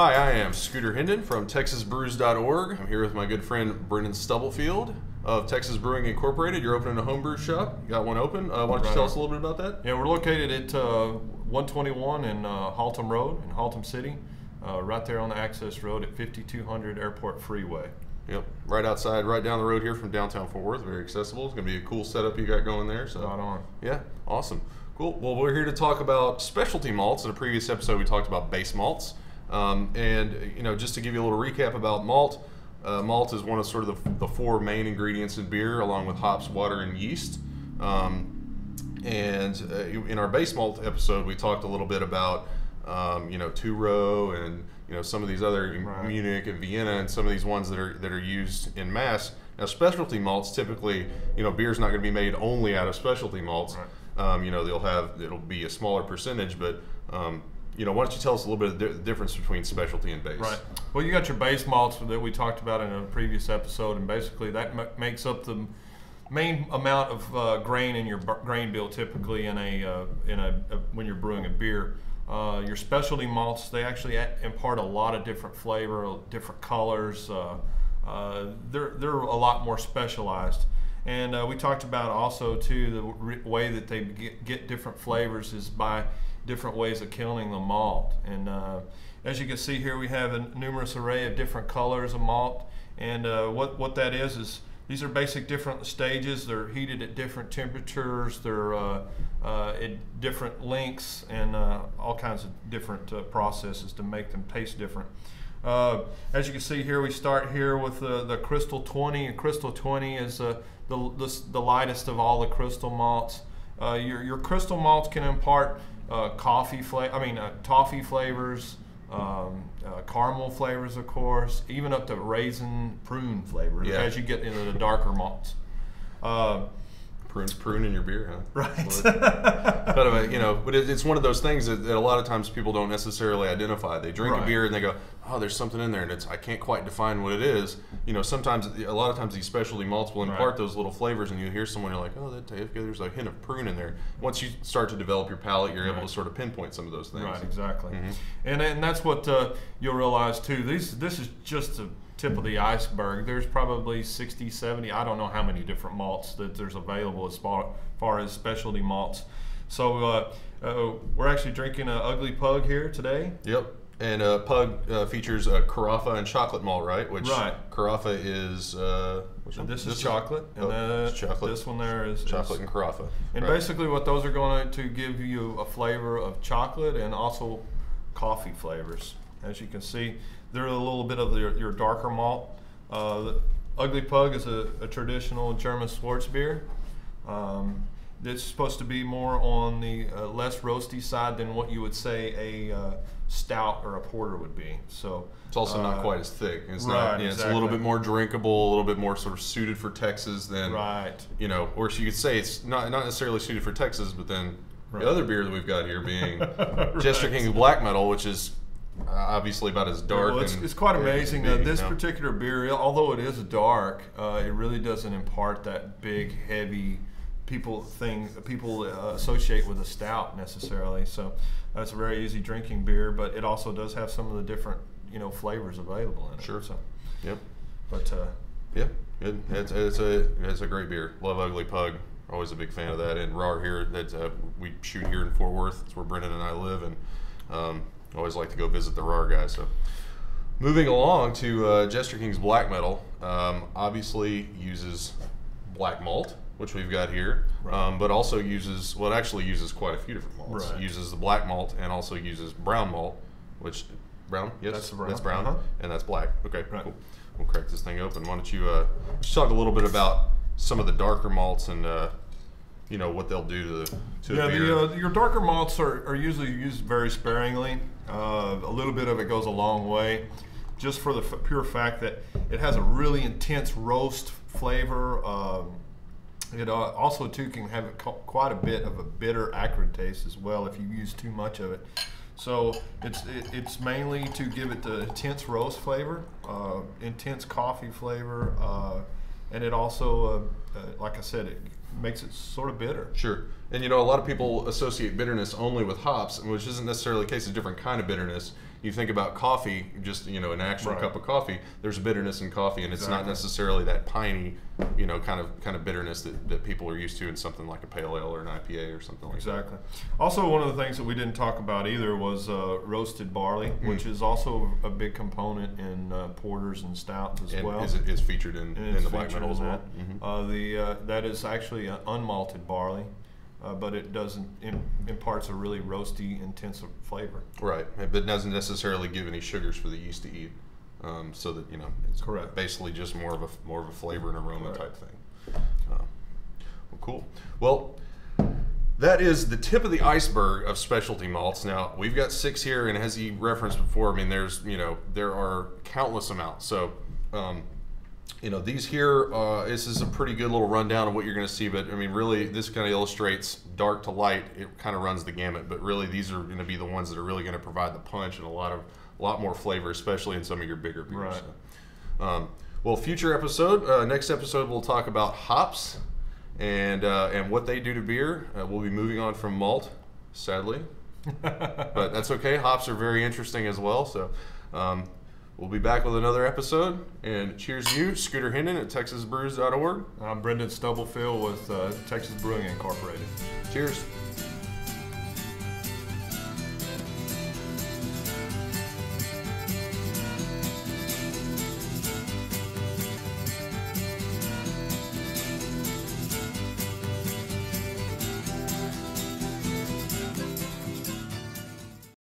Hi, I am Scooter Hendon from TexasBrews.org. I'm here with my good friend Brenden Stubblefield of Texas Brewing Incorporated. You're opening a homebrew shop. You got one open. Why don't you tell us a little bit about that? Yeah, we're located at 121 in Haltom Road in Haltom City, right there on the access road at 5200 Airport Freeway. Yep, right outside, right down the road here from downtown Fort Worth. Very accessible. It's going to be a cool setup you got going there. So, right on. Yeah, awesome. Cool. Well, we're here to talk about specialty malts. In a previous episode, we talked about base malts. And you know, just to give you a little recap about malt, malt is one of sort of the four main ingredients in beer, along with hops, water, and yeast. In our base malt episode, we talked a little bit about you know, two-row and you know, some of these other Munich and Vienna and some of these ones that are used in mass. Now, specialty malts typically, you know, beer's not going to be made only out of specialty malts. You know, it'll be a smaller percentage, but you know, why don't you tell us a little bit of the difference between specialty and base? Right. Well, you got your base malts that we talked about in a previous episode, and basically that makes up the main amount of grain in your grain bill typically when you're brewing a beer. Your specialty malts, they actually impart a lot of different flavor, different colors. They're a lot more specialized. And we talked about also too the way that they get different flavors is by different ways of kilning the malt. And as you can see here, we have a numerous array of different colors of malt. And what that is these are basic different stages. They're heated at different temperatures. They're at different lengths and all kinds of different processes to make them taste different. As you can see here, we start here with the Crystal 20. And Crystal 20 is the lightest of all the crystal malts. Your crystal malts can impart toffee flavors, caramel flavors, of course, even up to raisin prune flavors as you get into the darker malts. Prune in your beer, huh? Right. But you know, but it's one of those things that a lot of times people don't necessarily identify. They drink a beer and they go, "Oh, there's something in there," and I can't quite define what it is. You know, a lot of times these specialty malts will impart those little flavors, and you hear someone, you're like, "Oh, there's a hint of prune in there." Once you start to develop your palate, you're able to sort of pinpoint some of those things. Right, exactly. And that's what you'll realize too. This is just the tip of the iceberg. There's probably 60, 70, I don't know how many different malts that there's available as far as specialty malts. So we're actually drinking an Ugly Pug here today. Yep. And Pug features a Carafa and chocolate malt, right? Which Carafa is this is chocolate, and chocolate. This one there is chocolate and Carafa. And basically, what those are going to give you a flavor of chocolate and also coffee flavors. As you can see, they're a little bit of your darker malt. The Ugly Pug is a traditional German Schwarz beer. It's supposed to be more on the less roasty side than what you would say a stout or a porter would be. So it's also not quite as thick. It's not. It's a little bit more drinkable, a little bit more sort of suited for Texas than you know. Or you could say it's not necessarily suited for Texas, but then the other beer that we've got here being Jester King's Black Metal, which is obviously about as dark. Well, it's quite amazing. This particular beer, although it is dark, it really doesn't impart that big, heavy people associate with a stout necessarily. So it's a very easy drinking beer, but it also does have some of the different flavors available in it. Sure. So, yep. But yeah, it's a great beer. Love Ugly Pug. Always a big fan of that. And raw here that we shoot here in Fort Worth. It's where Brenden and I live, and always like to go visit the RAR guys. So, moving along to Jester King's Black Metal, obviously uses black malt, which we've got here, but also uses, well, it actually uses quite a few different malts. It uses the black malt and also uses brown malt, which, brown? Yes, that's brown, and that's black. Okay, cool. We'll crack this thing open. Why don't you just talk a little bit about some of the darker malts and you know, what they'll do to the beer. Your darker malts are usually used very sparingly. A little bit of it goes a long way, just for the pure fact that it has a really intense roast flavor. It also too can have quite a bit of a bitter, acrid taste as well if you use too much of it. So it's mainly to give it the intense roast flavor, intense coffee flavor, and it also, like I said, it makes it sort of bitter. Sure. And you know, a lot of people associate bitterness only with hops, which isn't necessarily the case. It's a different kind of bitterness. you think about coffee, just an actual Right. cup of coffee. There's bitterness in coffee, and it's not Exactly. necessarily that piney, kind of bitterness that people are used to in something like a pale ale or an IPA or something like Exactly. Also, one of the things that we didn't talk about either was roasted barley, which is also a big component in porters and stouts as that. And well. is featured in And the black featured metal as in well. that. That is actually an unmalted barley, but it doesn't imparts a really roasty, intensive flavor. Right, but doesn't necessarily give any sugars for the yeast to eat, so that it's Correct. basically just more of a flavor and aroma Correct. type thing. Well, cool. Well, that is the tip of the iceberg of specialty malts. Now we've got 6 here, and as he referenced before, I mean, there are countless amounts. So. These here, this is a pretty good little rundown of what you're going to see, but I mean, really, this kind of illustrates dark to light. It kind of runs the gamut, but really, these are going to be the ones that are really going to provide the punch and a lot more flavor, especially in some of your bigger beers. Right. So, well, future episode, next episode, we'll talk about hops and what they do to beer. We'll be moving on from malt, sadly, but that's okay. Hops are very interesting as well. So. We'll be back with another episode, and cheers to you, Scooter Hendon at TexasBrews.org. I'm Brenden Stubblefield with Texas Brewing Incorporated. Cheers.